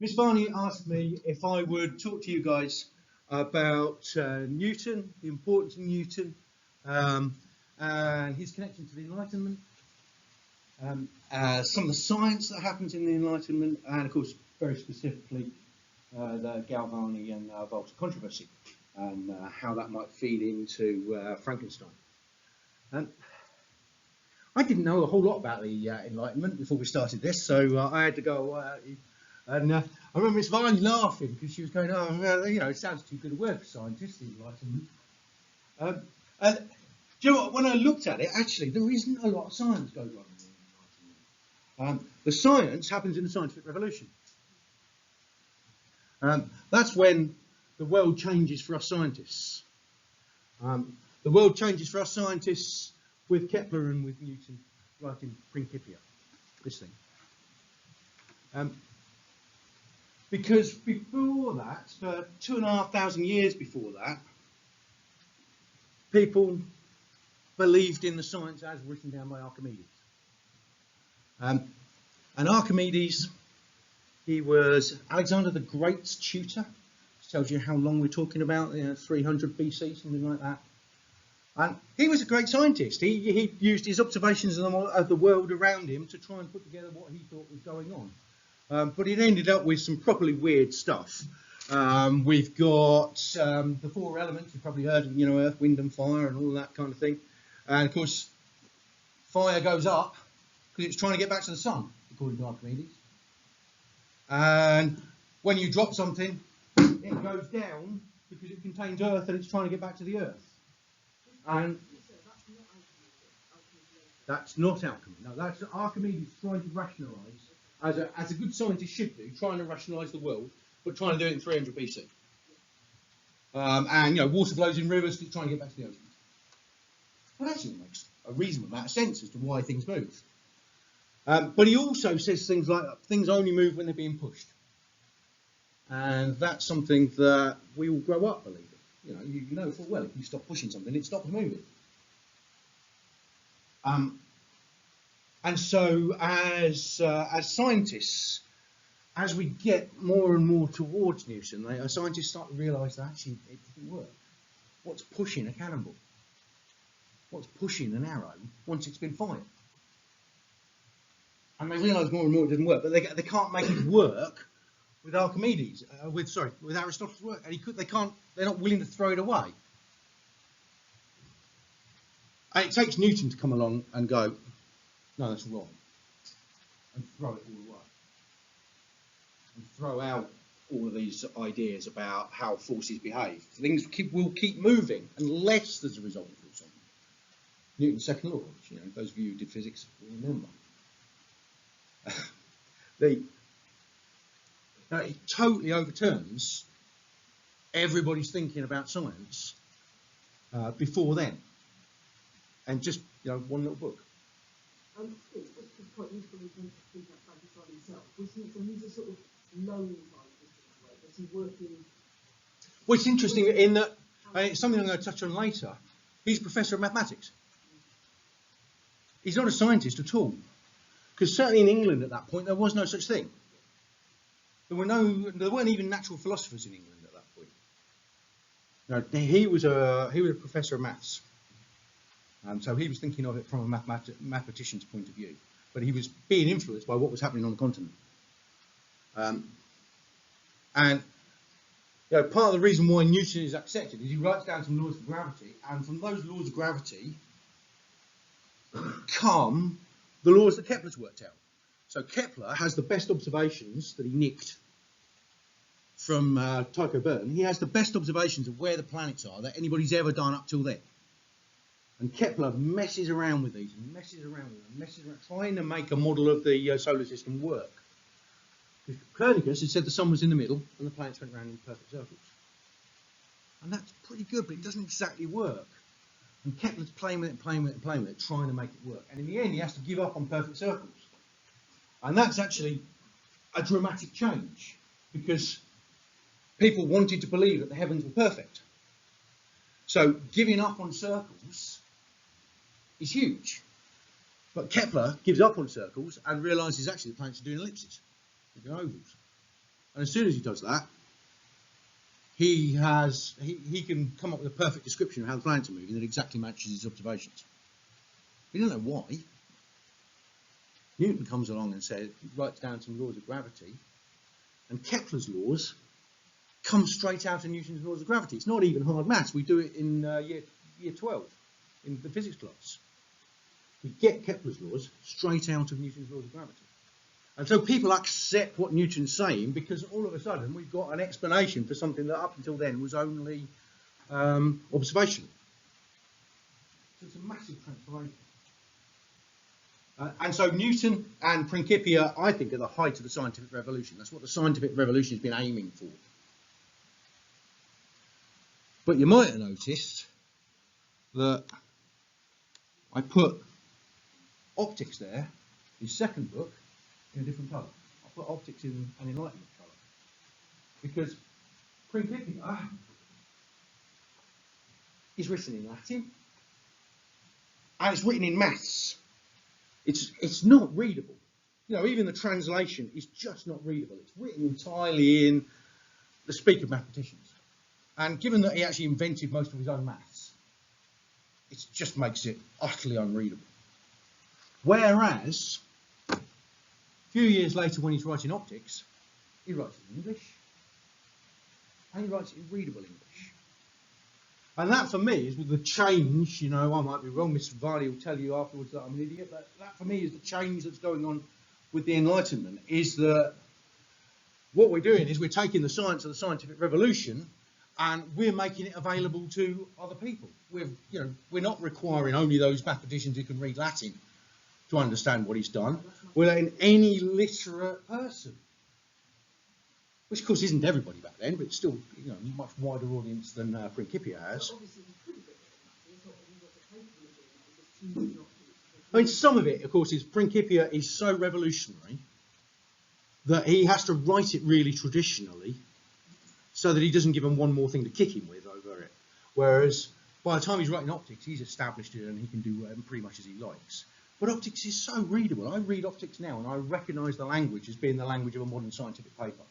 Miss Varney asked me if I would talk to you guys about Newton, the importance of Newton, and his connection to the Enlightenment, some of the science that happens in the Enlightenment, and of course, very specifically, the Galvani and Volta controversy, and how that might feed into Frankenstein. I didn't know a whole lot about the Enlightenment before we started this, so I had to go. And I remember Miss Varney laughing because she was going, "Oh, well, you know, it sounds too good a word for scientists, the Enlightenment." And do you know what? When I looked at it, actually, there isn't a lot of science goes on in the Enlightenment. The science happens in the scientific revolution. That's when the world changes for us scientists. The world changes for us scientists with Kepler and with Newton writing Principia, this thing. Because before that, for 2,500 years before that, people believed in the science as written down by Archimedes. And Archimedes, he was Alexander the Great's tutor. This tells you how long we're talking about, 300 BC, something like that. And he was a great scientist. He used his observations of the world around him to try and put together what he thought was going on. But it ended up with some properly weird stuff. We've got the four elements. You've probably heard of, earth, wind and fire and all that kind of thing. And of course, fire goes up because it's trying to get back to the sun, according to Archimedes. And when you drop something, it goes down because it contains earth and it's trying to get back to the earth. And that's not alchemy. No, that's Archimedes trying to rationalise, as a good scientist should do, trying to rationalise the world, but trying to do it in 300 BC. And water flows in rivers to try and get back to the oceans. Well, actually makes a reasonable amount of sense as to why things move. But he also says things like things only move when they're being pushed. And that's something that we all grow up believing. You know full well if you stop pushing something, it stops moving. And so as scientists, as we get more and more towards Newton, scientists start to realise that actually it doesn't work. What's pushing a cannonball? What's pushing an arrow once it's been fired? And they realise more and more it doesn't work, but they can't make it work with Archimedes, with Aristotle's work, and they're not willing to throw it away. And it takes Newton to come along and go, no, that's wrong, and throw it all away, and throw out all of these ideas about how forces behave. Things will keep moving unless there's a result of something. Newton's second law, which, those of you who did physics will remember. It totally overturns everybody's thinking about science before then, and just one little book. It's quite useful in terms of thinking about Frankenstein himself. He's a sort of lone scientist in a way. Is he working? Well, it's interesting in that it's something I'm going to touch on later. He's a professor of mathematics. He's not a scientist at all, because certainly in England at that point there was no such thing. There weren't even natural philosophers in England at that point. No, he was a professor of maths, so he was thinking of it from a mathematician's point of view. But he was being influenced by what was happening on the continent. And part of the reason why Newton is accepted is he writes down some laws of gravity, and from those laws of gravity come the laws that Kepler's worked out. So Kepler has the best observations that he nicked from Tycho Brahe. He has the best observations of where the planets are that anybody's ever done up till then. And Kepler messes around with these, and messes around with them, messes around, trying to make a model of the solar system work. Because Copernicus had said the sun was in the middle and the planets went around in perfect circles. And that's pretty good, but it doesn't exactly work. And Kepler's playing with it, playing with it, playing with it, trying to make it work. And in the end, he has to give up on perfect circles. And that's actually a dramatic change, because people wanted to believe that the heavens were perfect. So giving up on circles is huge. But Kepler gives up on circles and realises actually the planets are doing ellipses, they're doing ovals. And as soon as he does that, he can come up with a perfect description of how the planets are moving that exactly matches his observations. We don't know why. Newton comes along and says, writes down some laws of gravity, and Kepler's laws come straight out of Newton's laws of gravity. It's not even hard maths. We do it in year 12 in the physics class. We get Kepler's laws straight out of Newton's laws of gravity. And so people accept what Newton's saying because all of a sudden we've got an explanation for something that up until then was only observational. So it's a massive transformation. And so Newton and Principia, I think, are the height of the scientific revolution. That's what the scientific revolution has been aiming for. But you might have noticed that I put optics there, his second book, in a different colour. I put optics in an Enlightenment colour. Because Principia is written in Latin and it's written in maths. It's not readable. You know, even the translation is just not readable. It's written entirely in the speak of mathematicians. And given that he actually invented most of his own maths, it just makes it utterly unreadable. Whereas, a few years later when he's writing optics, he writes it in English. And he writes it in readable English. And that for me is the change, you know, I might be wrong, Mr. Varley will tell you afterwards that I'm an idiot, but that for me is the change that's going on with the Enlightenment, is that what we're doing is we're taking the science of the scientific revolution and we're making it available to other people. We're not requiring only those mathematicians who can read Latin to understand what he's done. We're letting any literate person, which of course isn't everybody back then, but it's still, you know, a much wider audience than Principia has. I mean, some of it, of course, is Principia is so revolutionary that he has to write it really traditionally so that he doesn't give him one more thing to kick him with over it. Whereas by the time he's writing optics, he's established it and he can do pretty much as he likes. But optics is so readable. I read optics now and I recognise the language as being the language of a modern scientific paper.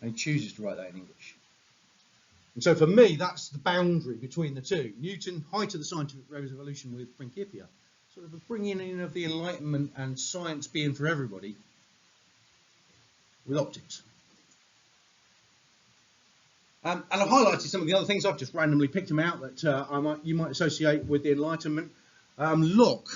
And he chooses to write that in English. And so for me, that's the boundary between the two. Newton, height of the scientific revolution with Principia, sort of a bringing in of the Enlightenment and science being for everybody with optics. And I've highlighted some of the other things. I've just randomly picked them out that you might associate with the Enlightenment. Locke.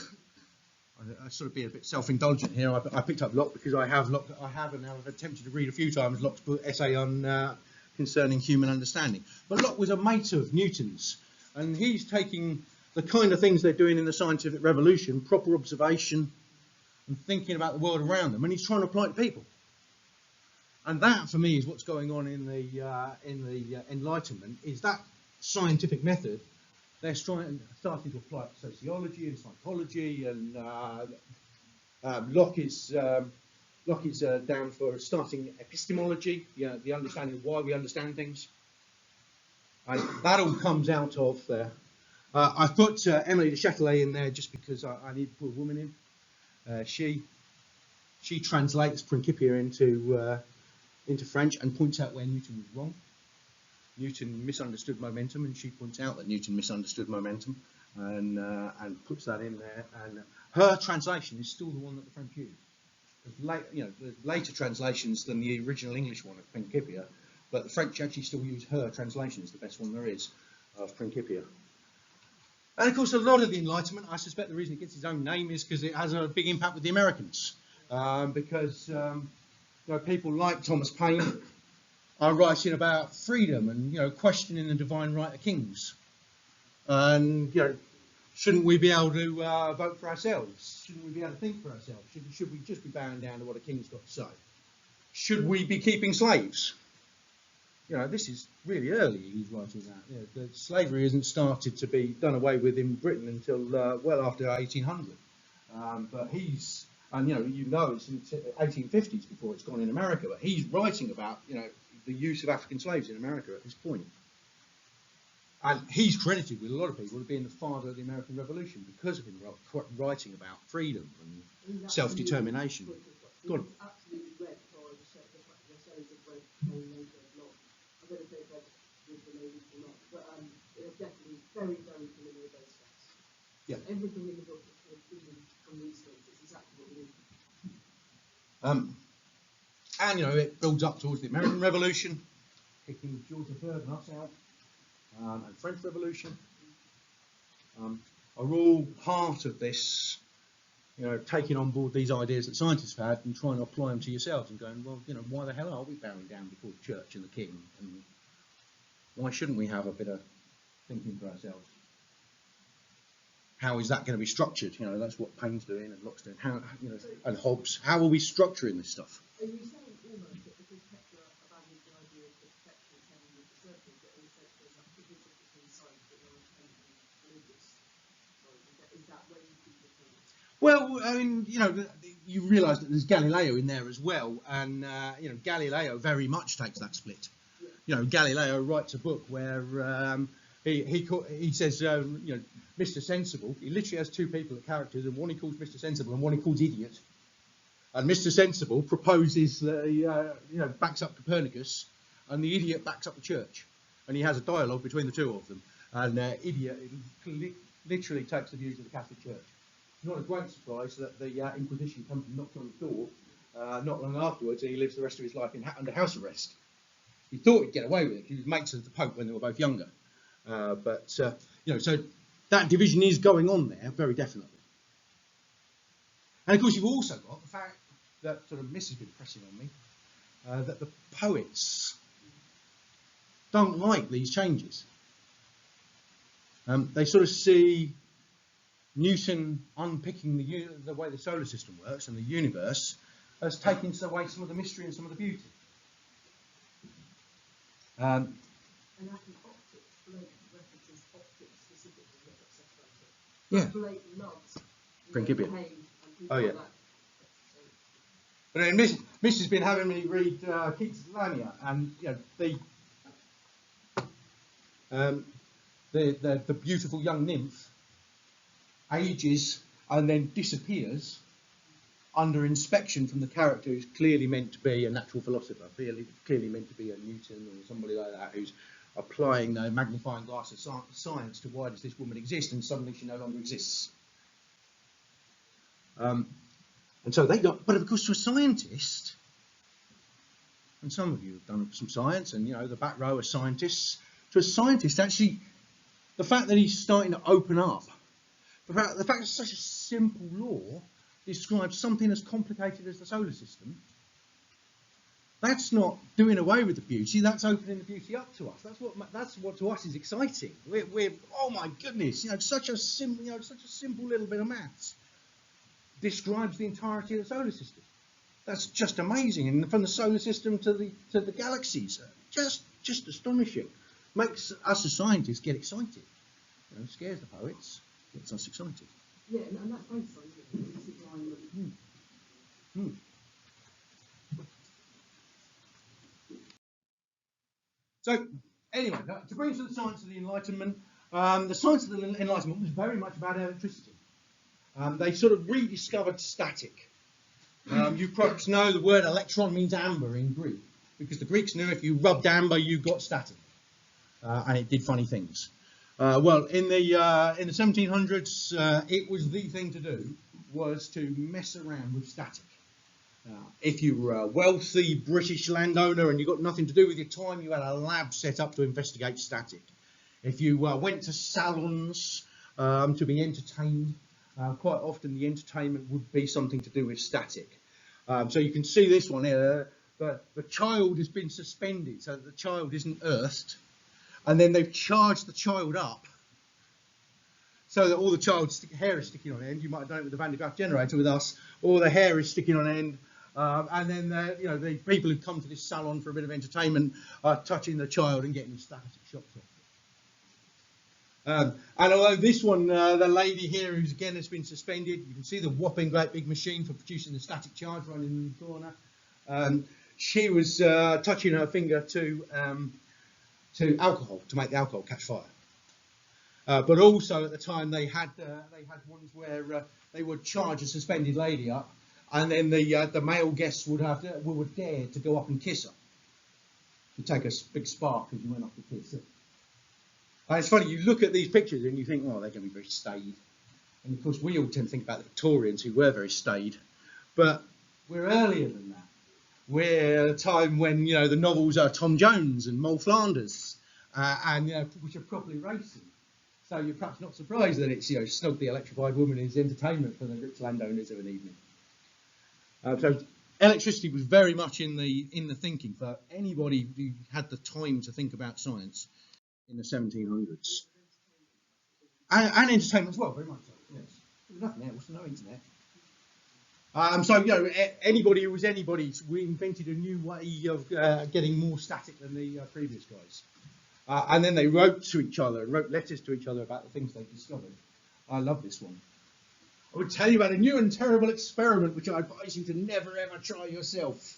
I sort of being a bit self-indulgent here. I picked up Locke because I have and I've attempted to read a few times Locke's book, essay on concerning human understanding. But Locke was a mate of Newton's, and he's taking the kind of things they're doing in the scientific revolution, proper observation, and thinking about the world around them, and he's trying to apply it to people. And that, for me, is what's going on in the Enlightenment. Is that scientific method? They're starting to apply it to sociology and psychology, and Locke is down for starting epistemology, the understanding of why we understand things. And that all comes out of there. I've put Emily de Châtelet in there just because I need to put a woman in. She translates Principia into French and points out where Newton was wrong. Newton misunderstood momentum, and she points out that Newton misunderstood momentum, and puts that in there. And her translation is still the one that the French use. There's later translations than the original English one of Principia, but the French actually still use her translation as the best one there is of Principia. And of course, a lot of the Enlightenment, I suspect the reason it gets its own name is because it has a big impact with the Americans, because people like Thomas Paine are writing about freedom and questioning the divine right of kings, and shouldn't we be able to vote for ourselves? Shouldn't we be able to think for ourselves? Should we just be bowing down to what a king's got to say? Should we be keeping slaves? This is really early. He's writing that. The slavery isn't started to be done away with in Britain until well after 1800. But he's, and it's in the 1850s before it's gone in America. But he's writing about the use of African slaves in America at this point. And he's credited with a lot of people as being the father of the American Revolution because of him writing about freedom and self-determination. Absolutely read by Shelley. And, you know, it builds up towards the American Revolution, kicking George III and us out, and French Revolution, are all part of this, you know, taking on board these ideas that scientists have had and trying to apply them to yourselves and going, well, you know, why the hell are we bowing down before the church and the king? And why shouldn't we have a bit of thinking for ourselves? How is that going to be structured? You know, that's what Paine's doing and Locke's doing. How, you know, and Hobbes. How are we structuring this stuff? Are you saying almost that because Kepler abandoned the idea of the perfection of heaven with the circle, that also there's a big difference between science that are independently religious? Sorry, is that where you think the point? Well, I mean, you know, you realise that there's Galileo in there as well, and you know, Galileo very much takes that split. Yeah. You know, Galileo writes a book where he says, you know, Mr. Sensible. He literally has two people at characters, and one he calls Mr. Sensible, and one he calls Idiot. And Mr. Sensible proposes that he, you know, backs up Copernicus, and the Idiot backs up the Church, and he has a dialogue between the two of them. And Idiot literally takes the views of the Catholic Church. It's not a great surprise that the Inquisition comes and knocks on his door not long afterwards, and he lives the rest of his life under house arrest. He thought he'd get away with it because he was mates with the Pope when they were both younger. But you know, so that division is going on there very definitely. And of course, you've also got the fact that sort of Miss has been pressing on me that the poets don't like these changes. They sort of see Newton unpicking the way the solar system works and the universe as taking away some of the mystery and some of the beauty. And I think optics, Blake references optics specifically, Yeah. Blake loves Principiant. Pain and people Oh, yeah. like that. But then Miss has been having me read Keats' Lamia, and you know, the beautiful young nymph ages and then disappears under inspection from the character who's clearly meant to be a natural philosopher, clearly meant to be a Newton or somebody like that, who's applying the magnifying glass of science to why does this woman exist, and suddenly she no longer exists. And so they got, but of course to a scientist, and some of you have done some science, and you know, the back row are scientists, to a scientist actually, the fact that he's starting to open up, the fact that such a simple law describes something as complicated as the solar system, that's not doing away with the beauty, that's opening the beauty up to us. That's what to us is exciting. We're oh my goodness, you know, such a simple little bit of maths describes the entirety of the solar system. That's just amazing, and from the solar system to the galaxies, just astonishing. Makes us as scientists get excited. You know, scares the poets, gets us excited. Yeah, and that's both sides of it. It's alignment. So, anyway, to bring us to the science of the Enlightenment, the science of the Enlightenment was very much about electricity. They sort of rediscovered static. You perhaps know the word electron means amber in Greek, because the Greeks knew if you rubbed amber, you got static, and it did funny things. Well, in the 1700s, it was the thing to do, was to mess around with static. If you were a wealthy British landowner and you got nothing to do with your time, you had a lab set up to investigate static. If you went to salons to be entertained, quite often the entertainment would be something to do with static. So you can see this one here, the child has been suspended so that the child isn't earthed, and then they've charged the child up so that all the child's hair is sticking on end. You might have done it with the Van de Graaff generator with us, all the hair is sticking on end. And then you know, the people who come to this salon for a bit of entertainment are touching the child and getting static shocks off. And although this one, the lady here who's again has been suspended, you can see the whopping great big machine for producing the static charge running in the corner. She was touching her finger to alcohol to make the alcohol catch fire. But also at the time they had ones where they would charge a suspended lady up, and then the male guests would dare to go up and kiss her, to take a big spark as you went up to kiss her. And it's funny, you look at these pictures and you think, oh, they're going to be very staid. And of course we all tend to think about the Victorians, who were very staid. But We're earlier than that. We're at a time when, you know, the novels are Tom Jones and Moll Flanders, and, you know, which are properly racing. So you're perhaps not surprised that it's, you know, Snog the Electrified Woman is entertainment for the rich landowners of an evening. So electricity was very much in the thinking for anybody who had the time to think about science in the 1700s. And entertainment as well, very much so, yes. There was nothing else, no internet. So, you know, anybody who was anybody, we invented a new way of getting more static than the previous guys. And then they wrote to each other, wrote letters to each other about the things they discovered. I love this one. I would tell you about a new and terrible experiment which I advise you to never ever try yourself.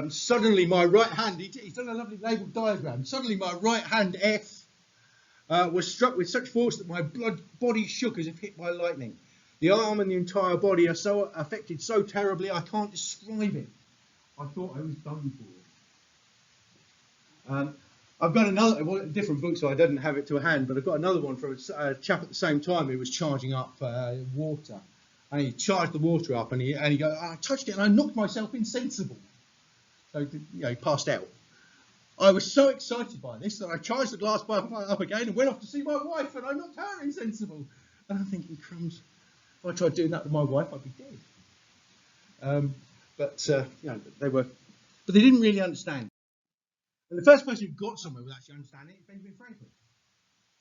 Suddenly my right hand, he's done a lovely labelled diagram, suddenly my right hand F was struck with such force that my body shook as if hit by lightning. The arm and the entire body are so affected so terribly I can't describe it. I thought I was done for. I've got another, different book, so I didn't have it to hand, but I've got another one from a chap at the same time who was charging up water. And he charged the water up and he goes, I touched it and I knocked myself insensible. So, you know, he passed out. I was so excited by this that I charged the glass pipe up again and went off to see my wife and I knocked her insensible. And I'm thinking, crumbs, if I tried doing that with my wife, I'd be dead. You know, but they didn't really understand. And the first person who got somewhere with actually understanding it is Benjamin Franklin,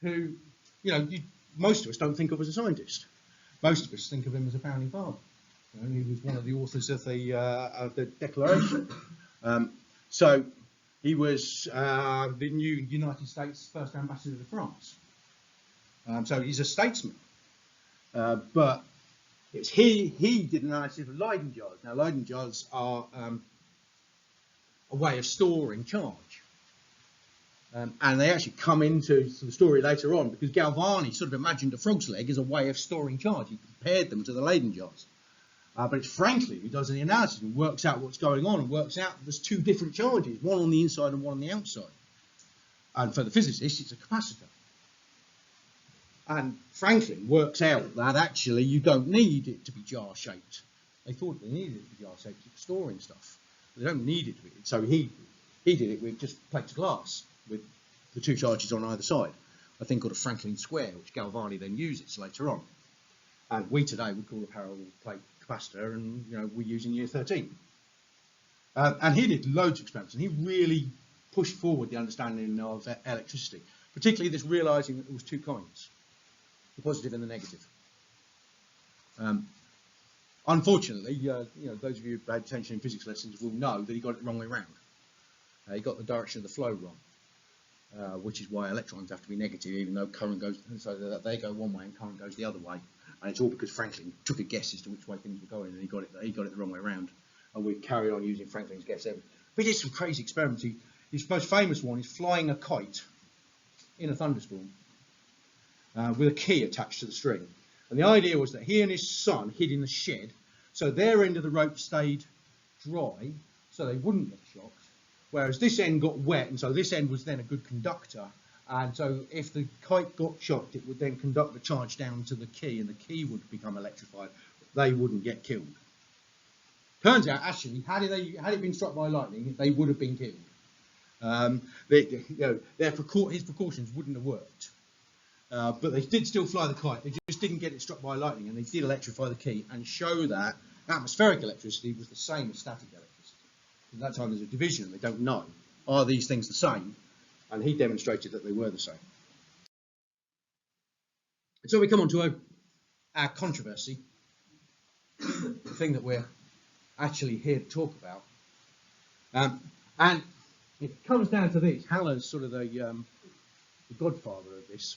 who, you know, most of us don't think of as a scientist. Most of us think of him as a founding father. You know, he was one of the authors of the Declaration. So he was the new United States first ambassador to France. So he's a statesman. But it's he did an analysis of Leyden jars. Now, Leyden jars are a way of storing charge. And they actually come into the story later on because Galvani sort of imagined a frog's leg as a way of storing charge. He compared them to the Leyden jars. But it's Franklin who does the analysis and works out what's going on and works out that there's two different charges, one on the inside and one on the outside. And for the physicist, it's a capacitor. And Franklin works out that actually you don't need it to be jar-shaped. They thought they needed it to be jar-shaped for storing stuff. They don't need it to be. So he did it with just plates of glass with the two charges on either side. A thing called a Franklin square, which Galvani then uses later on. And we today would call a parallel plate capacitor, and you know we use in year 13. And he did loads of experiments, and he really pushed forward the understanding of electricity, particularly this realising that there was two kinds, the positive and the negative. Unfortunately, you know, those of you who paid attention in physics lessons will know that he got it the wrong way round. He got the direction of the flow wrong, which is why electrons have to be negative, even though current goes, so that they go one way and current goes the other way. And it's all because Franklin took a guess as to which way things were going, and he got it the wrong way round. And we've carried on using Franklin's guess ever. But he did some crazy experiments. His most famous one is flying a kite in a thunderstorm with a key attached to the string. And the idea was that he and his son hid in the shed, so their end of the rope stayed dry, so they wouldn't get shocked. Whereas this end got wet, and so this end was then a good conductor. And so if the kite got shocked, it would then conduct the charge down to the key, and the key would become electrified. They wouldn't get killed. Turns out, actually, had it been struck by lightning, they would have been killed. His precautions wouldn't have worked. But they did still fly the kite. They just didn't get it struck by lightning, and they did electrify the key and show that atmospheric electricity was the same as static electricity. At that time, there's a division. They don't know. Are these things the same? And he demonstrated that they were the same. And so we come on to our controversy, the thing that we're actually here to talk about. And it comes down to this. Haller's sort of the godfather of this.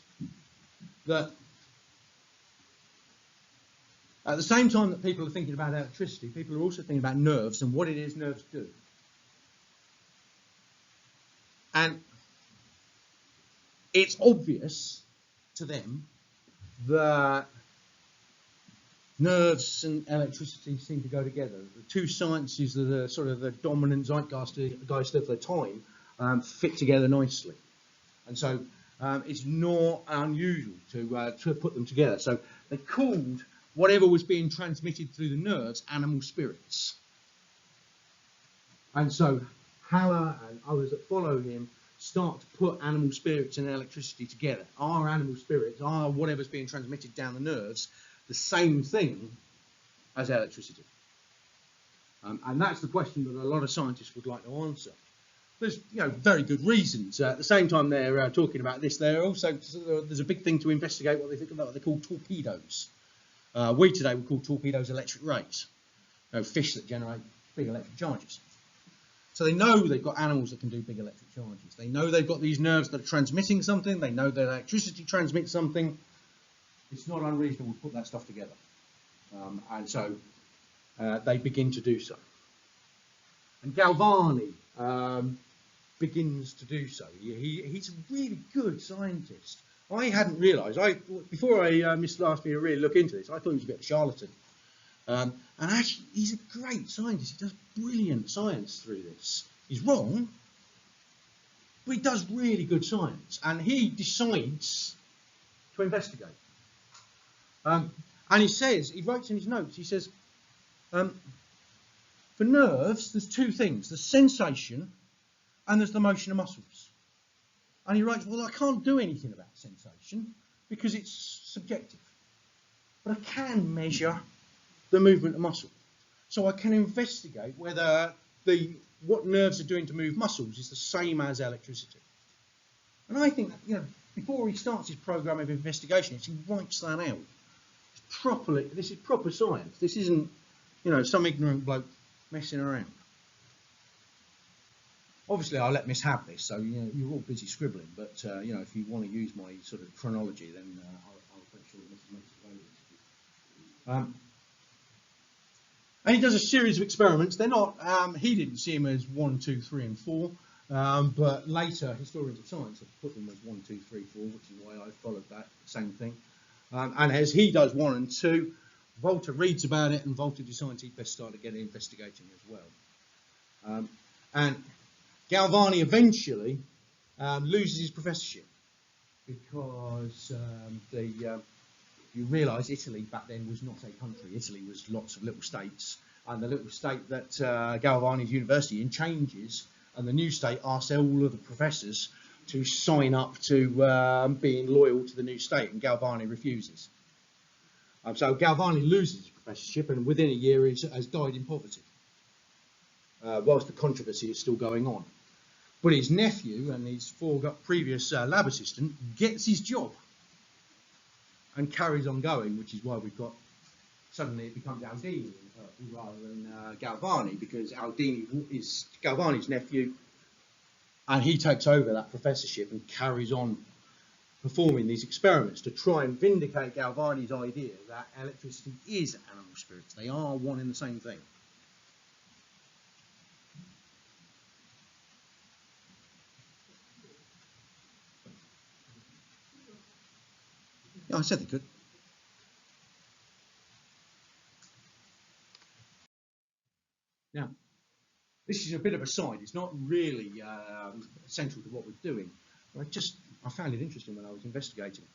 That at the same time that people are thinking about electricity, people are also thinking about nerves and what it is nerves do. And it's obvious to them that nerves and electricity seem to go together. The two sciences that are sort of the dominant zeitgeist of their time fit together nicely. And so it's not unusual to put them together. So they called whatever was being transmitted through the nerves, animal spirits. And so Haller and others that follow him start to put animal spirits and electricity together. Are animal spirits, are whatever's being transmitted down the nerves, the same thing as electricity? And that's the question that a lot of scientists would like to answer. There's very good reasons. At the same time they're talking about this, there's a big thing to investigate what they think about what they call torpedoes. We today would call torpedoes electric rays. Fish that generate big electric charges. So they know they've got animals that can do big electric charges. They know they've got these nerves that are transmitting something. They know that electricity transmits something. It's not unreasonable to put that stuff together. And so they begin to do so. And Galvani begins to do so. He's a really good scientist. I hadn't realised, before I missed last year to really look into this, I thought he was a bit of a charlatan. And actually, he's a great scientist. He does brilliant science through this. He's wrong, but he does really good science. And he decides to investigate. And he writes in his notes, he says, for nerves, there's two things. There's sensation and there's the motion of muscles. And he writes, well, I can't do anything about sensation because it's subjective. But I can measure the movement of muscle. So I can investigate whether what nerves are doing to move muscles is the same as electricity. And I think that, before he starts his program of investigation, he writes that out. This is proper science. This isn't, some ignorant bloke messing around. Obviously, I'll let Miss have this, so you're all busy scribbling. But if you want to use my sort of chronology, then I'll make sure that Mrs. makes it available. And he does a series of experiments. They're not. He didn't see them as 1, 2, 3, and 4. But later historians of science have put them as 1, 2, 3, 4, which is why I followed that same thing. And as he does 1 and 2, Volta reads about it, and Volta decides he'd best start to get investigating as well. And Galvani eventually loses his professorship because you realise Italy back then was not a country. Italy was lots of little states, and the little state that Galvani's university in changes, and the new state asks all of the professors to sign up to being loyal to the new state, and Galvani refuses. So Galvani loses his professorship, and within a year has died in poverty, whilst the controversy is still going on. But his nephew and his previous lab assistant gets his job and carries on going, which is why we've got, suddenly it becomes Aldini rather than Galvani, because Aldini is Galvani's nephew, and he takes over that professorship and carries on performing these experiments to try and vindicate Galvani's idea that electricity is animal spirits. They are one and the same thing. Yeah, I said they could. Now, this is a bit of a side. It's not really central to what we're doing. I found it interesting when I was investigating.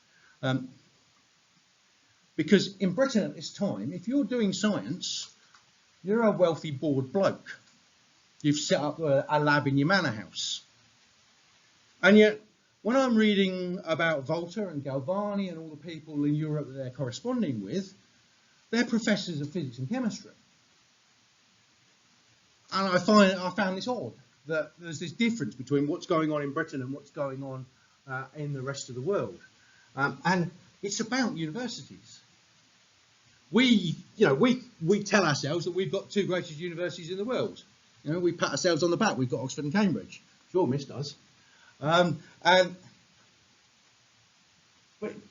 Because in Britain at this time, if you're doing science, you're a wealthy, bored bloke. You've set up a lab in your manor house. And yet, when I'm reading about Volta and Galvani and all the people in Europe that they're corresponding with, they're professors of physics and chemistry. And I found this odd, that there's this difference between what's going on in Britain and what's going on in the rest of the world. And it's about universities. We tell ourselves that we've got 2 greatest universities in the world. We pat ourselves on the back. We've got Oxford and Cambridge. Sure, Miss does. But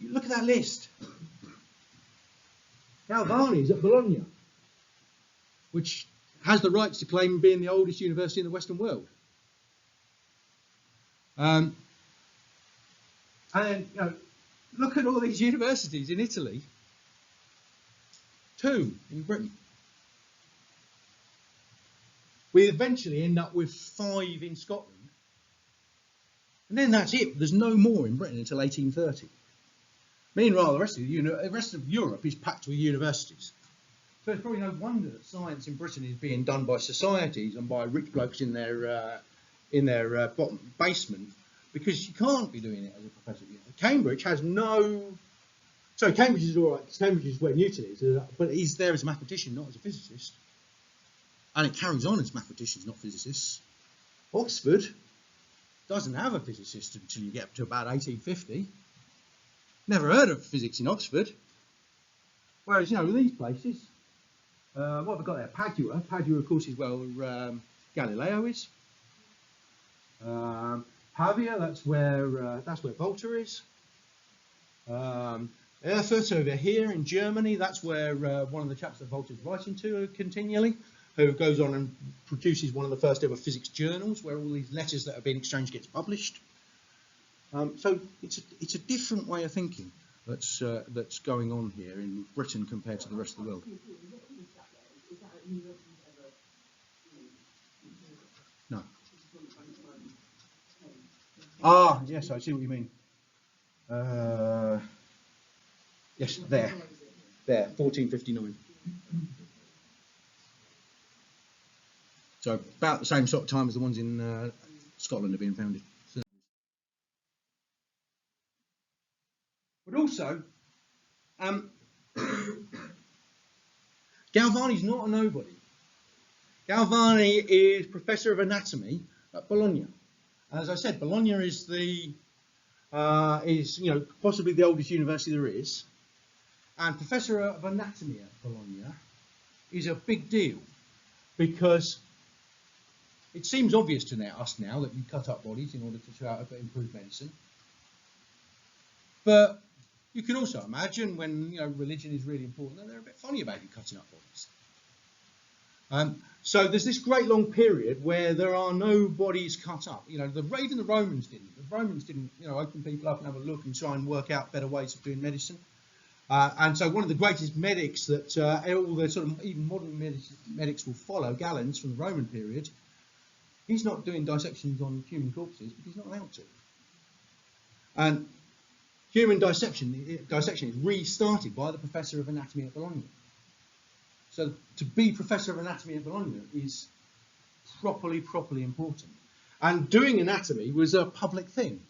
look at that list. Galvani's at Bologna, which has the rights to claim being the oldest university in the Western world. And look at all these universities in Italy. 2 in Britain. We eventually end up with 5 in Scotland. And then that's it. There's no more in Britain until 1830. Meanwhile, the rest of Europe is packed with universities. So it's probably no wonder that science in Britain is being done by societies and by rich blokes in their bottom basement, because you can't be doing it as a professor. Cambridge has no. So Cambridge is all right. Cambridge is where Newton is, but he's there as a mathematician, not as a physicist. And it carries on as mathematicians, not physicists. Oxford doesn't have a physicist until you get up to about 1850. Never heard of physics in Oxford. Whereas, these places, what have we got there? Padua. Padua, of course, is where Galileo is. Pavia, that's where Volta is. Erfurt over here in Germany, that's where one of the chaps that Volta's writing to continually, who goes on and produces one of the first ever physics journals where all these letters that have been exchanged gets published. So it's a different way of thinking that's going on here in Britain compared to the rest of the world. No. Ah, yes, I see what you mean. Yes, there, 1459. So about the same sort of time as the ones in Scotland are being founded. So. But also, Galvani's not a nobody. Galvani is Professor of Anatomy at Bologna. As I said, Bologna is possibly the oldest university there is, and Professor of Anatomy at Bologna is a big deal because it seems obvious to us now that you cut up bodies in order to improve medicine. But you can also imagine when religion is really important, and they're a bit funny about you cutting up bodies. So there's this great long period where there are no bodies cut up. Even the Romans didn't. The Romans didn't, open people up and have a look and try and work out better ways of doing medicine. And so one of the greatest medics that all the sort of even modern medics will follow, Galens from the Roman period, he's not doing dissections on human corpses because he's not allowed to. And human dissection is restarted by the Professor of Anatomy at Bologna. So to be Professor of Anatomy at Bologna is properly important. And doing anatomy was a public thing.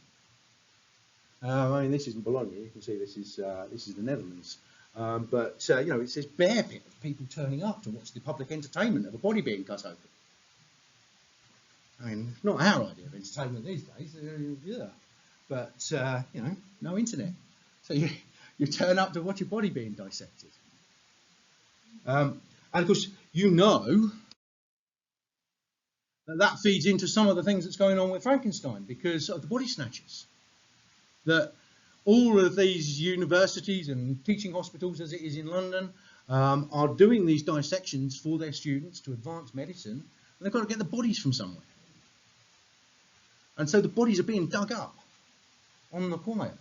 This isn't Bologna. You can see this is the Netherlands. But it's this bear pit of people turning up to watch the public entertainment of a body being cut open. It's not our idea of entertainment these days. Yeah. But no internet. So you turn up to watch your body being dissected. And of course, that feeds into some of the things that's going on with Frankenstein because of the body snatchers. That all of these universities and teaching hospitals, as it is in London, are doing these dissections for their students to advance medicine, and they've got to get the bodies from somewhere. And so the bodies are being dug up on the quiet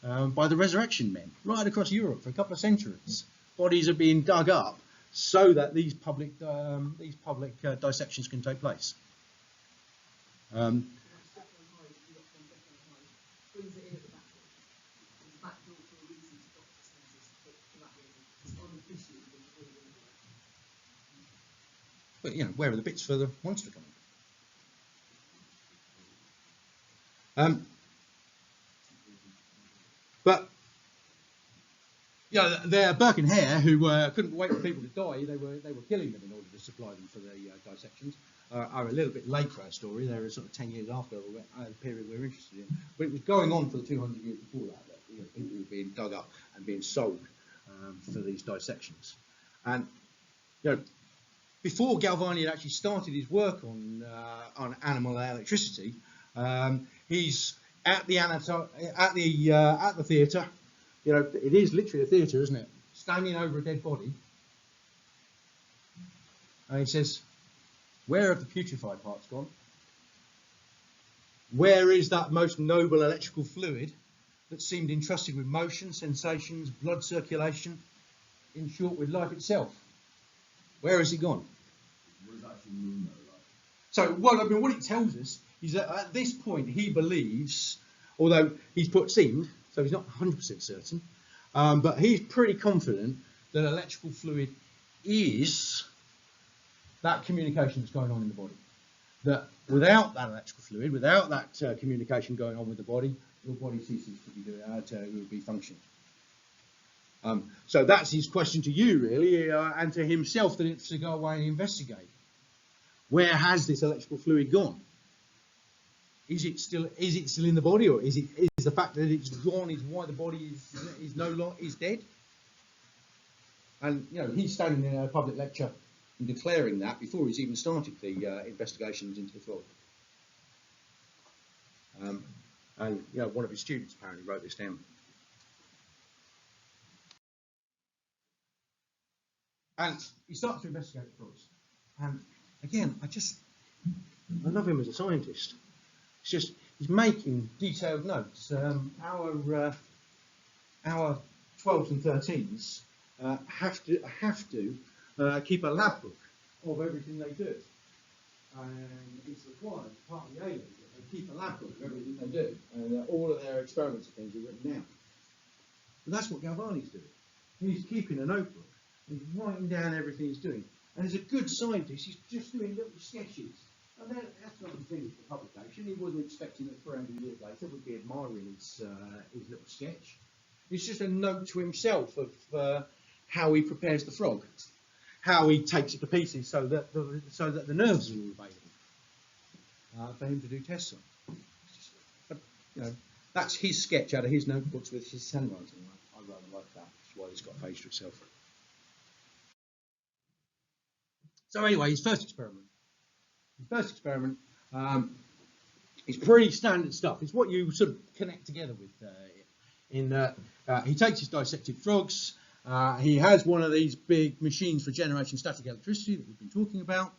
by the resurrection men right across Europe for a couple of centuries. Bodies are being dug up so that these public dissections can take place. But where are the bits for the monster coming? But they're Burke and Hare, who couldn't wait for people to die. They were killing them in order to supply them for the dissections. Are a little bit late for our story. They're sort of 10 years after the period we're interested in. But it was going on for the 200 years before that. People were being dug up and being sold for these dissections. And before Galvani had actually started his work on animal electricity, he's at the theatre. It is literally a theatre, isn't it? Standing over a dead body. And he says, where have the putrefied parts gone? Where is that most noble electrical fluid that seemed entrusted with motion, sensations, blood circulation, in short, with life itself? Where has it gone? What does that actually mean, though? So, what it tells us is that at this point he believes, although he's put seemed, so he's not 100% certain. But he's pretty confident that electrical fluid is that communication that's going on in the body. That without that electrical fluid, without that communication going on with the body, your body ceases to be functioning. So that's his question to you, really, and to himself, that it's to go away and investigate. Where has this electrical fluid gone? Is it still in the body, or is the fact that it's gone is why the body is no longer dead? And he's standing in a public lecture and declaring that before he's even started the investigations into the frog. And one of his students apparently wrote this down. And he starts to investigate the frogs. And again, I love him as a scientist. It's just he's making detailed notes. Our 12s and 13s have to keep a lab book of everything they do, and it's required as part of the A-levels that they keep a lab book of everything they do, and all of their experiments and things are written down. But that's what Galvani's doing. He's keeping a notebook. He's writing down everything he's doing. And as a good scientist, he's just doing little sketches. And that's not the thing with the publication. He wasn't expecting that 400 years later we'd be admiring his little sketch. It's just a note to himself of how he prepares the frog, how he takes it to pieces so that the nerves are all available for him to do tests on. But, that's his sketch out of his notebooks with his handwriting. I rather like that. That's why it's got a page to itself. So anyway, his first experiment is pretty standard stuff. It's what you sort of connect together with. He takes his dissected frogs. He has one of these big machines for generating static electricity that we've been talking about.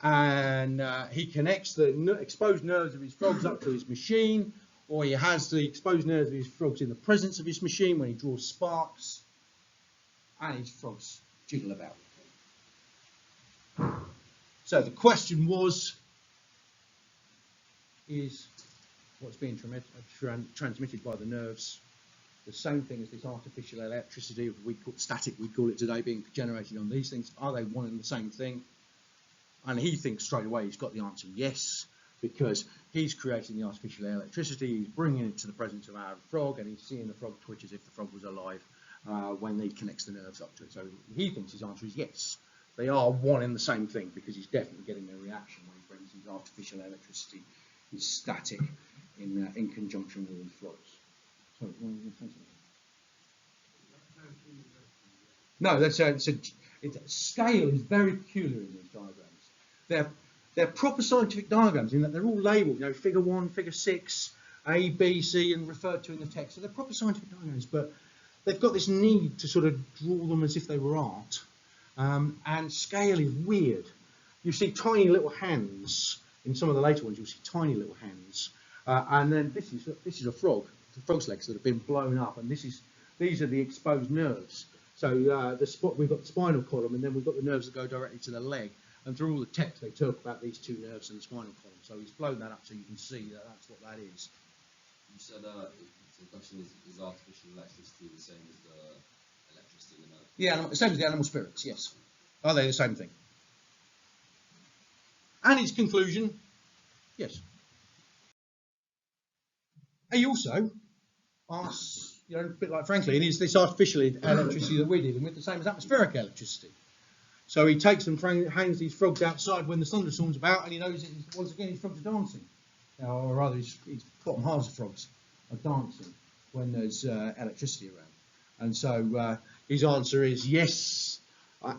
And he connects the exposed nerves of his frogs up to his machine, or he has the exposed nerves of his frogs in the presence of his machine when he draws sparks, and his frogs jiggle about. So the question is what's being transmitted by the nerves the same thing as this artificial electricity we call static, we call it today, being generated on these things? Are they one and the same thing? And he thinks straight away he's got the answer yes, because he's creating the artificial electricity, he's bringing it to the presence of our frog, and he's seeing the frog twitch as if the frog was alive when he connects the nerves up to it. So he thinks his answer is yes. They are one and the same thing, because he's definitely getting a reaction when he brings his artificial electricity, his static, in conjunction with his frogs. Sorry, no, scale is very peculiar in these diagrams. They're proper scientific diagrams in that they're all labelled, figure 1, figure 6, A, B, C, and referred to in the text. So they're proper scientific diagrams, but they've got this need to sort of draw them as if they were art. And scale is weird. You see tiny little hands in some of the later ones. You'll see tiny little hands, and then this is a frog, the frog's legs that have been blown up, and these are the exposed nerves. So we've got the spinal column, and then we've got the nerves that go directly to the leg. And through all the text, they talk about these two nerves and the spinal column. So he's blown that up so you can see that that's what that is. You said the question is artificial electricity the same as the electricity in the nerve? Yeah, the same as the animal spirits, yes. Are they the same thing? And his conclusion, yes. He also asks, a bit like Franklin, is this artificial electricity that we're dealing with the same as atmospheric electricity? So he takes them, hangs these frogs outside when the thunderstorm's about, and he knows once again his frogs are dancing. Or rather, his bottom halves of frogs are dancing when there's electricity around. And so his answer is yes,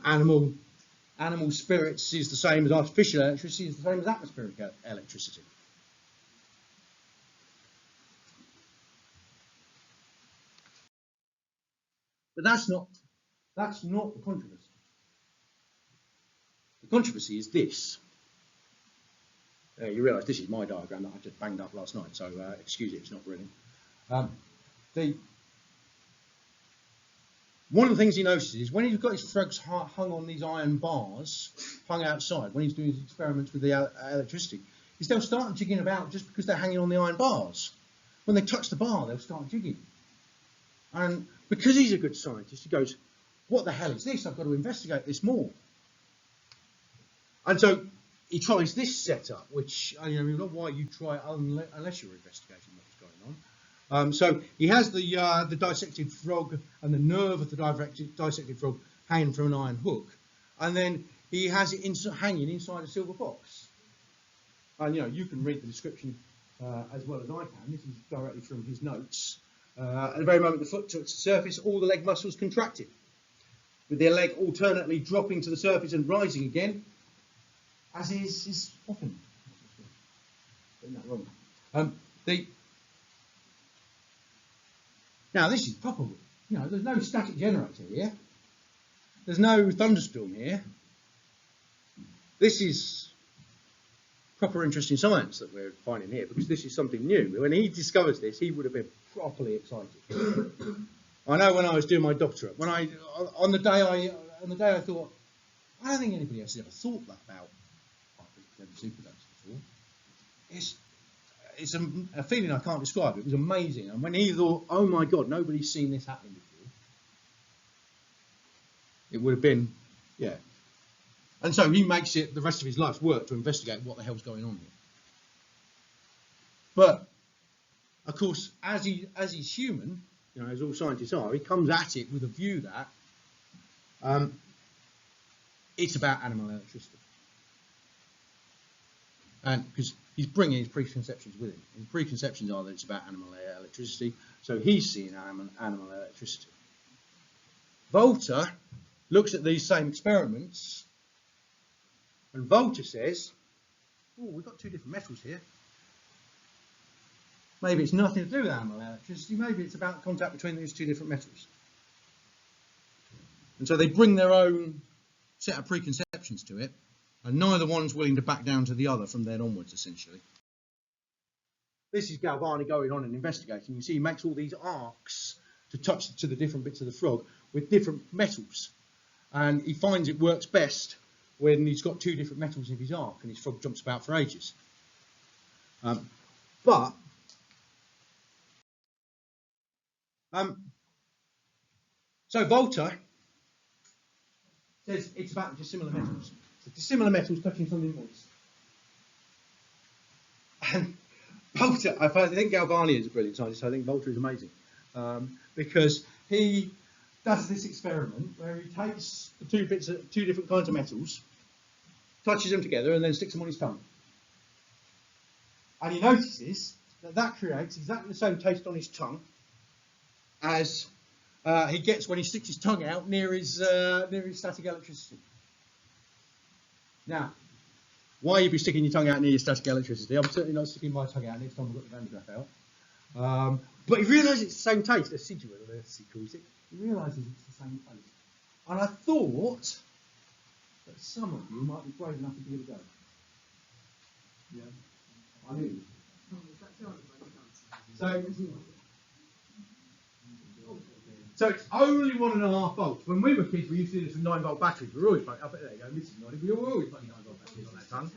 animal spirits is the same as artificial electricity, is the same as atmospheric electricity. But that's not the controversy. The controversy is this. You realise this is my diagram that I just banged up last night, so excuse it, it's not brilliant. One of the things he notices is when he's got his frogs hung on these iron bars, hung outside, when he's doing his experiments with the electricity, is they'll start jigging about just because they're hanging on the iron bars. when they touch the bar, they'll start jigging. And because he's a good scientist, he goes, what the hell is this? I've got to investigate this more. And so he tries this setup, which, not why you try it unless you're investigating what's going on. So he has the dissected frog and the nerve of the dissected frog hanging from an iron hook. And then he has it hanging inside a silver box. And, you can read the description as well as I can. This is directly from his notes. At the very moment the foot touched the surface, all the leg muscles contracted, with their leg alternately dropping to the surface and rising again, as is often. Getting that wrong. Now this is proper. There's no static generator here. There's no thunderstorm here. This is proper interesting science that we're finding here, because this is something new. When he discovers this, he would have been properly excited. I know when I was doing my doctorate, on the day I thought, I don't think anybody else has ever thought that about supernovae before. It's a feeling I can't describe. It was amazing. And when he thought, oh my God, nobody's seen this happening before, it would have been, yeah. And so he makes it the rest of his life's work to investigate what the hell's going on here. But, of course, as he's human, as all scientists are, he comes at it with a view that it's about animal electricity. And because he's bringing his preconceptions with him. His preconceptions are that it's about animal electricity, so he's seeing animal electricity. Volta looks at these same experiments, and Volta says, oh, we've got two different metals here. Maybe it's nothing to do with animal electricity, maybe it's about the contact between these two different metals. And so they bring their own set of preconceptions to it, and neither one's willing to back down to the other from then onwards, essentially. This is Galvani going on and investigating. You see, he makes all these arcs to touch to the different bits of the frog with different metals. And he finds it works best when he's got two different metals in his arc and his frog jumps about for ages. So Volta says it's about dissimilar metals. So dissimilar metals touching something moist. And Volta, I think Galvani is a brilliant scientist. I think Volta is amazing because he does this experiment where he takes the two different kinds of metals, touches them together, and then sticks them on his tongue. And he notices that creates exactly the same taste on his tongue as he gets when he sticks his tongue out near his static electricity. Now, why you'd be sticking your tongue out near your static electricity? I'm certainly not sticking my tongue out next time I've got the Van de Graaff out. But he realises it's the same taste, aciduous, as he calls it. He realises it's the same taste. And I thought that some of you might be brave enough to give it a go. Yeah. I knew. So it's only 1.5 volts. When we were kids, we used to do this with 9-volt batteries. We were always up there you go. This is 90. We were always putting 9-volt batteries on that tongue.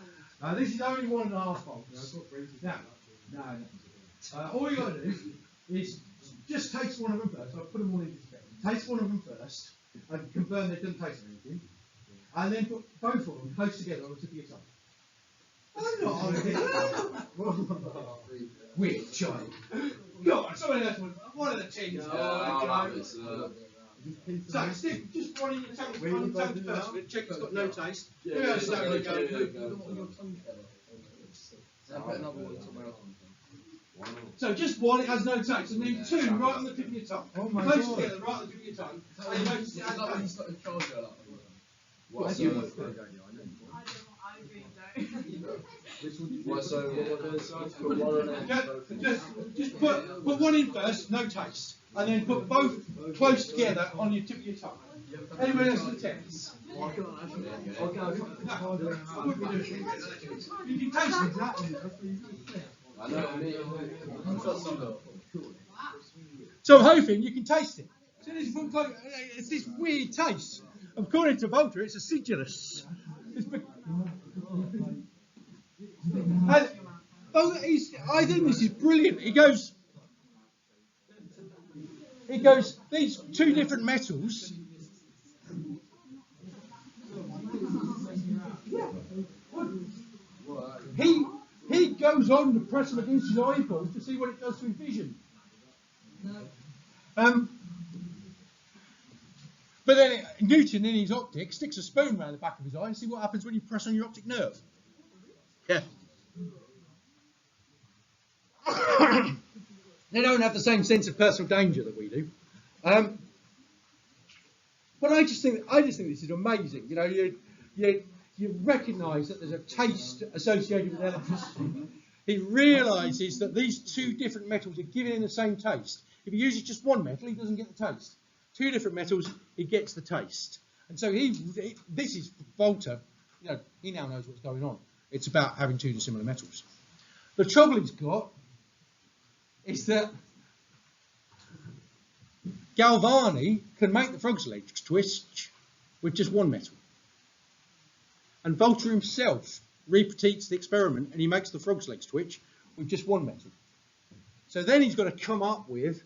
This is only 1.5 volts. Now, all you got to do is just taste one of them first. I'll put them all in together. Taste one of them first and confirm they don't taste anything. And then put both of them close together on the tip of your tongue. I'm not on it. Weird child. Go on, someone else would. One of the tins. So stick just one in your tongue first. Check it's got no taste. So just one, it has no taste, and then two right on the tip of your tongue. Oh my close God. Together, right on the tip of your tongue. And you notice it has no taste. Just put one in first, no taste, and then put both close together on your tip of your tongue. Anyone else with tests? You can taste it. So I'm hoping you can taste it. So it's this weird taste. According to Volta, it's acidulous. I think this is brilliant. He goes, he goes, these two different metals. He goes on to press them against his eyeballs to see what it does to his vision. But then Newton, in his optic, sticks a spoon around the back of his eye and see what happens when you press on your optic nerve. Yeah. They don't have the same sense of personal danger that we do. But I just think this is amazing. You know, you recognise that there's a taste associated with electricity. He realises that these two different metals are giving him the same taste. If he uses just one metal, he doesn't get the taste. Two different metals, he gets the taste. And so this is Volta. You know, he now knows what's going on. It's about having two dissimilar metals. The trouble he's got is that Galvani can make the frog's legs twist with just one metal. And Volta himself repeats the experiment and he makes the frog's legs twitch with just one metal. So then he's got to come up with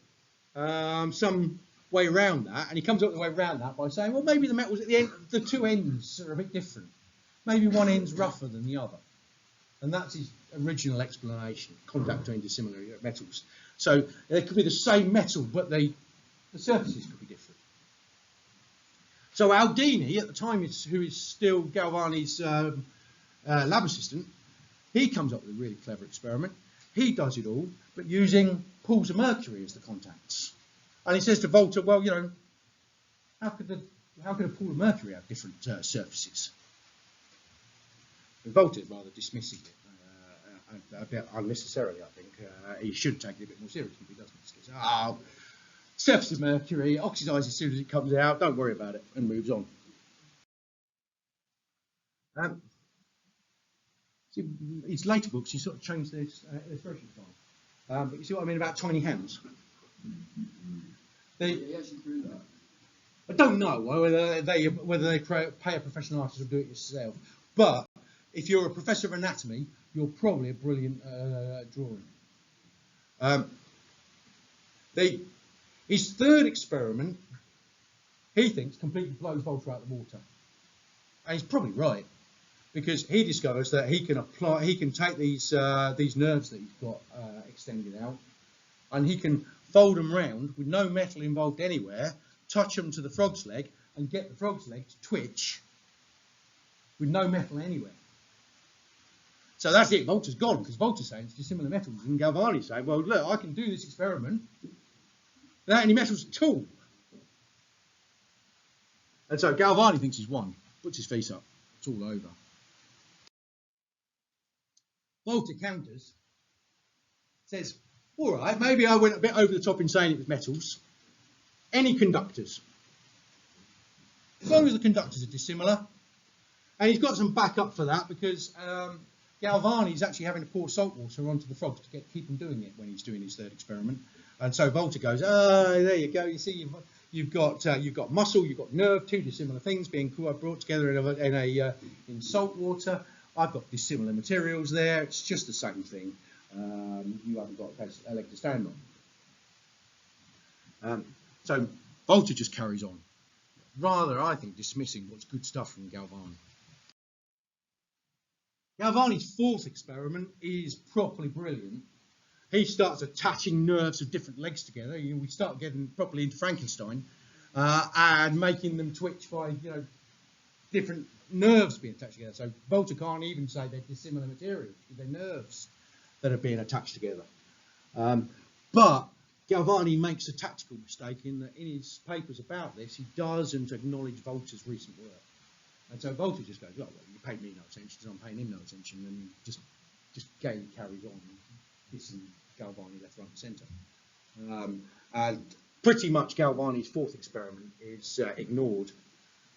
some way around that, and he comes up with a way around that by saying, well, maybe the metals at the end, the two ends are a bit different. Maybe one end's rougher than the other. And that's his original explanation, contact between dissimilar metals. So they could be the same metal, but the surfaces could be different. So Aldini, at the time, who is still Galvani's lab assistant, he comes up with a really clever experiment. He does it all, but using pools of mercury as the contacts. And he says to Volta, well, you know, how could a pool of mercury have different surfaces? And Volta is rather dismissing it, a bit unnecessarily, I think. He should take it a bit more seriously, but he doesn't. He says, oh, surface of mercury, oxidises as soon as it comes out, don't worry about it, and moves on. His later books, he sort of changed this illustration style. But you see what I mean about tiny hands? He actually drew that. I don't know whether they pay a professional artist or do it yourself. But if you're a professor of anatomy, you're probably a brilliant drawing. His third experiment, he thinks, completely blows Volta out of the water. And he's probably right, because he discovers that he can take these nerves that he's got extended out, and he can fold them round with no metal involved anywhere, touch them to the frog's leg, and get the frog's leg to twitch with no metal anywhere. So that's it, Volta's gone, because Volta's saying it's dissimilar metals, and Galvani's saying, well, look, I can do this experiment without any metals at all. And so Galvani thinks he's won, puts his face up, it's all over. Volta counters, says, all right, maybe I went a bit over the top in saying it was metals. Any conductors. As long as the conductors are dissimilar. And he's got some backup for that, because Galvani is actually having to pour salt water onto the frogs to keep them doing it when he's doing his third experiment. And so Volta goes, there you go, you see, you've got muscle, you've got nerve, two dissimilar things being brought together in salt water. I've got dissimilar materials there, it's just the same thing. You haven't got a leg to stand on. So Volta just carries on, rather, I think, dismissing what's good stuff from Galvani. Galvani's fourth experiment is properly brilliant. He starts attaching nerves of different legs together. We start getting properly into Frankenstein and making them twitch by, different nerves being attached together. So Volta can't even say they're dissimilar materials, they're nerves that are being attached together. But Galvani makes a tactical mistake in that in his papers about this, he doesn't acknowledge Volta's recent work. And so Volta just goes, oh, well, you paid me no attention, so I'm paying him no attention, and just gaily carries on, dissing Galvani left, right and centre. And pretty much Galvani's fourth experiment is ignored,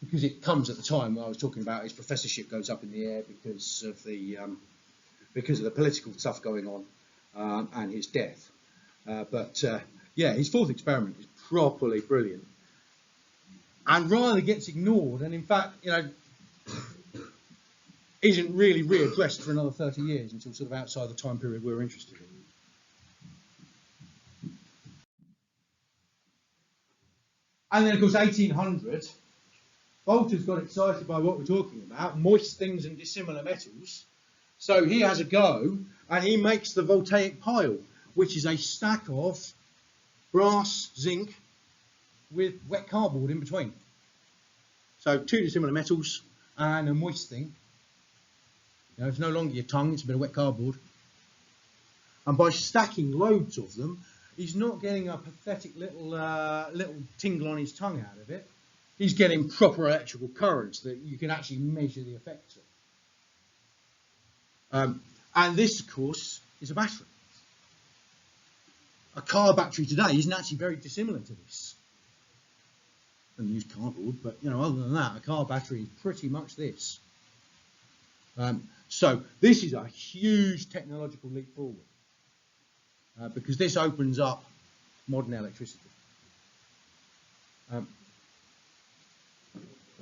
because it comes at the time I was talking about his professorship goes up in the air because of the political stuff going on and his death. Yeah, his fourth experiment is properly brilliant, and rather gets ignored, and in fact, isn't really readdressed for another 30 years until sort of outside the time period we're interested in. And then, of course, 1800, Volta's got excited by what we're talking about, moist things and dissimilar metals. So he has a go, and he makes the voltaic pile, which is a stack of brass, zinc, with wet cardboard in between. So two dissimilar metals and a moist thing. You know, it's no longer your tongue, it's a bit of wet cardboard. And by stacking loads of them, he's not getting a pathetic little tingle on his tongue out of it. He's getting proper electrical currents that you can actually measure the effects of. And this, of course, is a battery. A car battery today isn't actually very dissimilar to this. And use cardboard, but you know, other than that, a car battery is pretty much this. So this is a huge technological leap forward because this opens up modern electricity.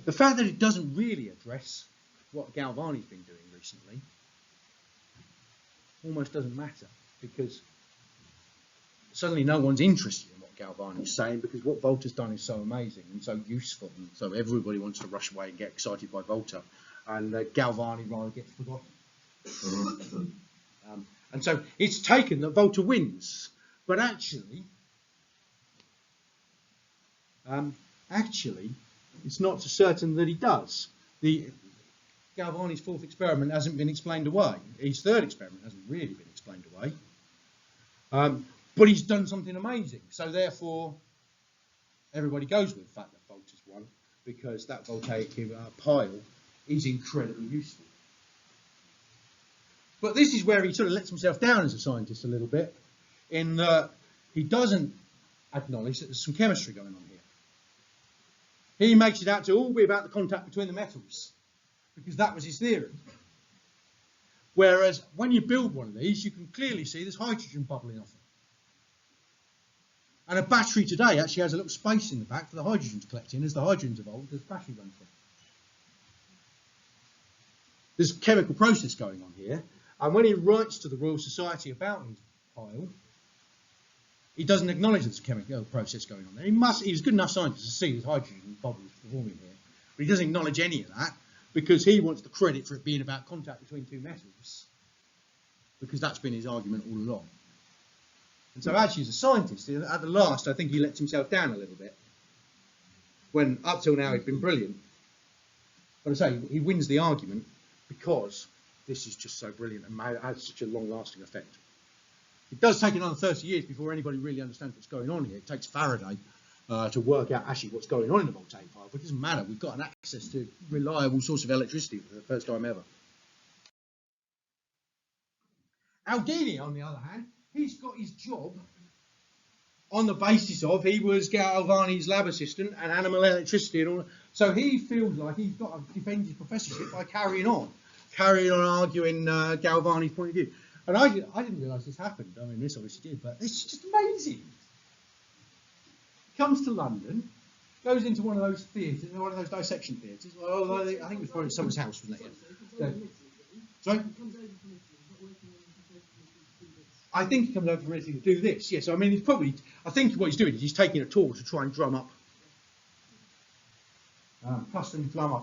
The fact that it doesn't really address what Galvani's been doing recently almost doesn't matter, because suddenly no one's interested in what Galvani's saying, because what Volta's done is so amazing and so useful, and so everybody wants to rush away and get excited by Volta, and Galvani rather gets forgotten. And so it's taken that Volta wins, but actually it's not so certain that he does. Galvani's fourth experiment hasn't been explained away. His third experiment hasn't really been explained away. But he's done something amazing. So therefore, everybody goes with the fact that Volta's won, because that voltaic pile is incredibly useful. But this is where he sort of lets himself down as a scientist a little bit, in that he doesn't acknowledge that there's some chemistry going on here. He makes it out to all be about the contact between the metals, because that was his theory. Whereas when you build one of these, you can clearly see there's hydrogen bubbling off it. And a battery today actually has a little space in the back for the hydrogen to collect in. As the hydrogen's evolved, there's battery runs from. There's a chemical process going on here. And when he writes to the Royal Society about his pile, he doesn't acknowledge there's a chemical process going on there. He's a good enough scientist to see there's hydrogen bubbles forming here. But he doesn't acknowledge any of that, because he wants the credit for it being about contact between two metals, because that's been his argument all along. And so actually, as a scientist, at the last, I think he lets himself down a little bit, when up till now he'd been brilliant. But I say, he wins the argument because this is just so brilliant and has such a long-lasting effect. It does take another 30 years before anybody really understands what's going on here. It takes Faraday to work out actually what's going on in the voltaic pile, but it doesn't matter. We've got an access to reliable source of electricity for the first time ever. Aldini, on the other hand, he's got his job on the basis of he was Galvani's lab assistant and animal electricity and all that. So he feels like he's got to defend his professorship by carrying on arguing Galvani's point of view. And I didn't realise this happened. I mean, this obviously did, but it's just amazing. Comes to London, goes into one of those theatres, one of those dissection theatres. Well, I think it was probably someone's house, wasn't it? Yeah. Sorry? I think he comes over from Italy to do this. Yes, I mean, he's probably. I think what he's doing is he's taking a tour to try and drum up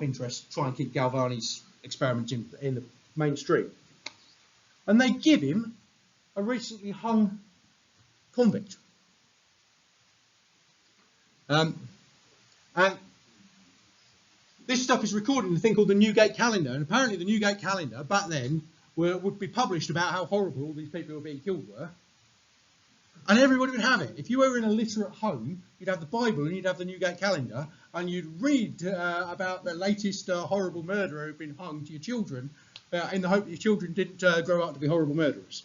interest, try and keep Galvani's experiments in the mainstream. And they give him a recently hung convict. And this stuff is recorded in a thing called the Newgate Calendar. And apparently the Newgate Calendar, back then, would be published about how horrible all these people who were being killed were. And everybody would have it. If you were in a literate home, you'd have the Bible and you'd have the Newgate Calendar, and you'd read about the latest horrible murderer who'd been hung to your children, in the hope that your children didn't grow up to be horrible murderers.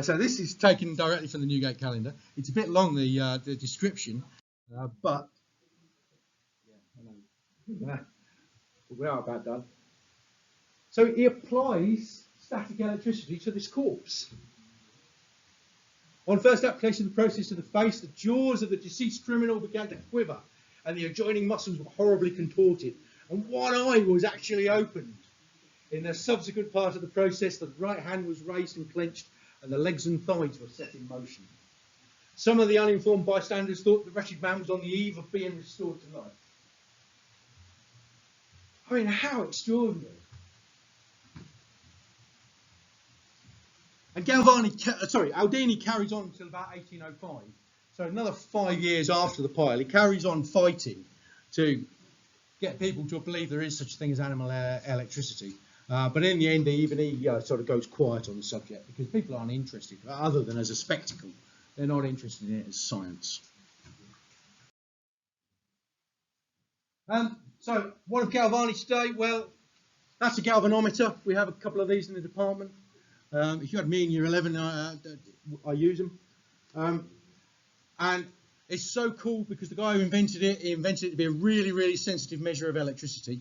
So this is taken directly from the Newgate Calendar. It's a bit long, the description, but yeah, I know. We are about done. So he applies static electricity to this corpse. On first application of the process to the face, the jaws of the deceased criminal began to quiver, and the adjoining muscles were horribly contorted, and one eye was actually opened. In the subsequent part of the process, the right hand was raised and clenched, and the legs and thighs were set in motion. Some of the uninformed bystanders thought the wretched man was on the eve of being restored to life. I mean, how extraordinary. And Aldini carries on until about 1805. So another 5 years after the pile, he carries on fighting to get people to believe there is such a thing as animal electricity. But in the end, even he sort of goes quiet on the subject because people aren't interested, other than as a spectacle. They're not interested in it as science. So what of Galvani today? Well, that's a galvanometer. We have a couple of these in the department. If you had me in year 11, I use them. And it's so cool because the guy who invented it, he invented it to be a really, really sensitive measure of electricity.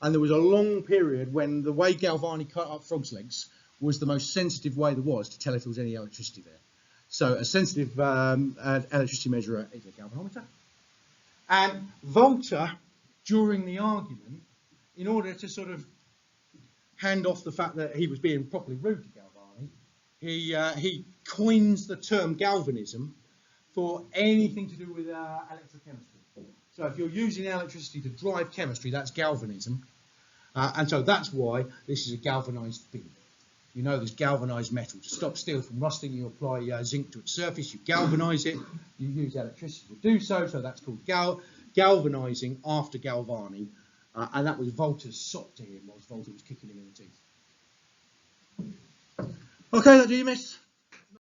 And there was a long period when the way Galvani cut up frogs' legs was the most sensitive way there was to tell if there was any electricity there. So a sensitive electricity measurer is a galvanometer. And Volta, during the argument, in order to sort of hand off the fact that he was being properly rude to Galvani, he coins the term galvanism for anything to do with electrochemistry. So if you're using electricity to drive chemistry, that's galvanism. And so that's why this is a galvanized bin. You know, there's galvanized metal. To stop steel from rusting, you apply zinc to its surface, you galvanize it, you use electricity to do so, so that's called galvanizing after Galvani. And that was Volta's sop to him whilst Volta was kicking him in the teeth. Okay, that do you, miss?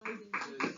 Amazing.